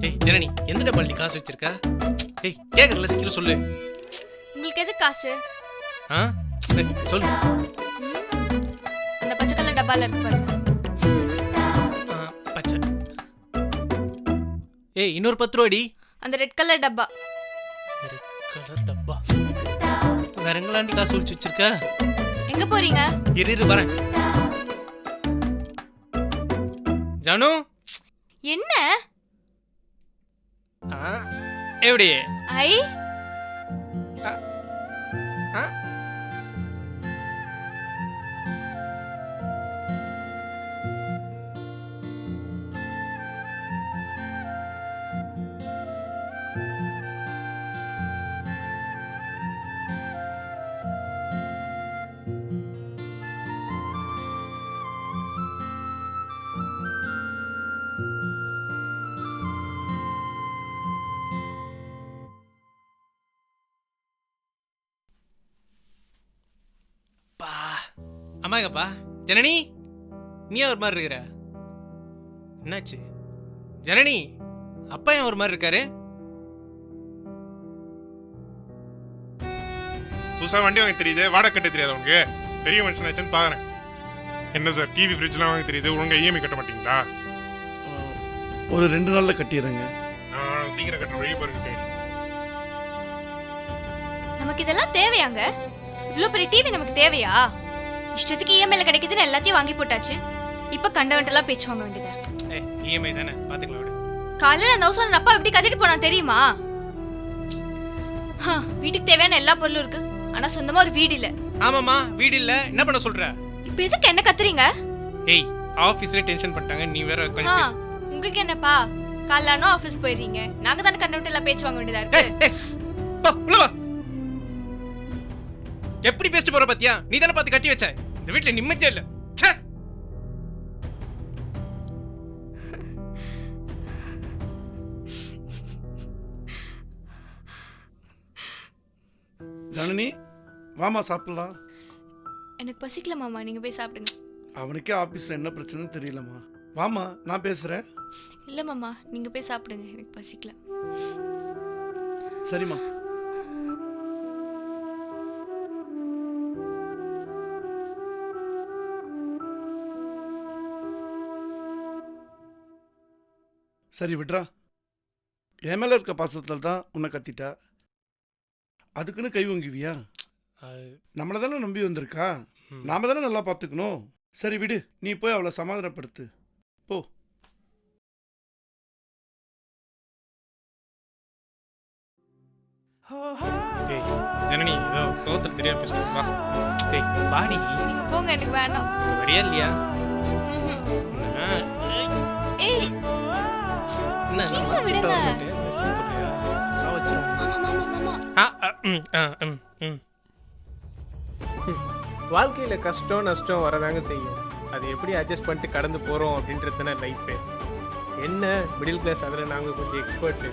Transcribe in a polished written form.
ஏய் ஜனனி எந்த டப்பால் நீ காசு வச்சிருக்க? ஏய் கேக்குறல சீக்கிரம் சொல்லு. உங்களுக்கு எது காசு? ஆ சொல்லு. அந்த பச்சை கலர் டப்பால இருக்கு பாருங்க. பச்சை. ஏய் இன்னொரு 10 ரூபாடி. அந்த ரெட் கலர் டப்பா. ரெட் கலர் டப்பா. வேற எங்களாண்டி காசு ஒளிச்சு வச்சிருக்க? எங்க போறீங்க? இரு வரேன். ஜானு என்ன? எப்படி? ஐ அம்மாங்கப்பா ஜனனி நீ ஒரு மாதிரி இருக்கிற, என்னாச்சு? ஜனனி அப்பா ஏன் ஒரு மாதிரி இருக்காரு? புதுசா வண்டி வாங்க தெரியுது, வாடகை கட்ட தெரியாது உங்களுக்கு? பெரிய மனுஷனாச்சுன்னு பாக்குறேன். என்ன சார் டிவி ஃப்ரிட்ஜ்லாம் வாங்க தெரியுது, ஒழுங்கா இஎம்ஐ கட்ட மாட்டீங்களா? ஒரு 2 நாள்ல கட்டிடுறேங்க. சீக்கிரம் கட்டுற வழி பாருங்க சார். நமக்கு இதெல்லாம் தேவையாங்க? இவ்ளோ பெரிய டிவி நமக்கு தேவையா? இஷ்டத்துக்கு இஎம்ஐல கிடைக்குதுன்னு எல்லாத்தையும் வாங்கி போட்டாச்சு. இப்ப கண்டவன்ட்டெல்லாம் பேச்சு வாங்க வேண்டியதா இருக்கு. இஎம்ஐ தானே பாத்துக்கலாம் விடு. காலையில அந்த ஹவுஸ் அப்பா எப்படி கத்திட்டு போனா தெரியுமா? வீட்டுக்கு தேவையான எல்லா பொருளும் இருக்கு, ஆனா சொந்தமா ஒரு வீடு இல்ல. ஆமாமா வீடு இல்ல, என்ன பண்ண சொல்ற? இப்ப எதுக்கு என்ன கத்துறீங்க? ஏய் ஆபீஸ்ல டென்ஷன் பண்ணிட்டாங்க, நீ வேற கொஞ்சம் உங்களுக்கு என்னப்பா? காலையில ஆபீஸ் போயிடுறீங்க, நாங்க தானே கண்டவன்ட்டெல்லாம் பேச்சு வாங்க வேண்டியதா இருக்கு. உள்ள வா. எப்படி பேசிட்டு போற பாத்தியா? நீ தானே பாத்து கட்டி வச்ச. இந்த வீட்ல நிம்மதியே இல்ல. ஜனனி வாமா சாப்பிடலாம். எனக்கு பசிக்கல மாமா, நீங்க போய் சாப்பிடுங்க. அவனுக்கே ஆபீஸ்ல என்ன பிரச்சனைன்னு தெரியலம்மா. வாமா நான் பேசுறேன். இல்ல மாமா நீங்க போய் சாப்பிடுங்க, எனக்கு பசிக்கல. சரிம்மா. சரி விட்றா. என் மேல இருக்க பாசத்துல தான் உன்னை கத்திட்டா, அதுக்குன்னு கை வாங்குவியா? நம்மளை தானே நம்பி வந்திருக்கா, நாம தானே நல்லா பார்த்துக்கணும். சரி விடு, நீ போய் அவளை சமாதானப்படுத்து போ. ஜனனி ஏதோ கோவத்துல தெரியாம பேசுறேன். வா டேய் வாடி. நீங்க போங்க, எனக்கு வேண்டாம். வரியா இல்லையா? ஏய் என்ன கீழே விடுங்க. வாழ்க்கையில கஷ்டம் நஷ்டம் வரதாங்க செய்யும். அது எப்படி அட்ஜஸ்ட் பண்ணிட்டு கடந்து போறோம் அப்படின்றது தானே லைஃப். என்ன மிடில் கிளாஸ் அதில் நாங்கள் கொஞ்சம் எக்ஸ்பர்ட்.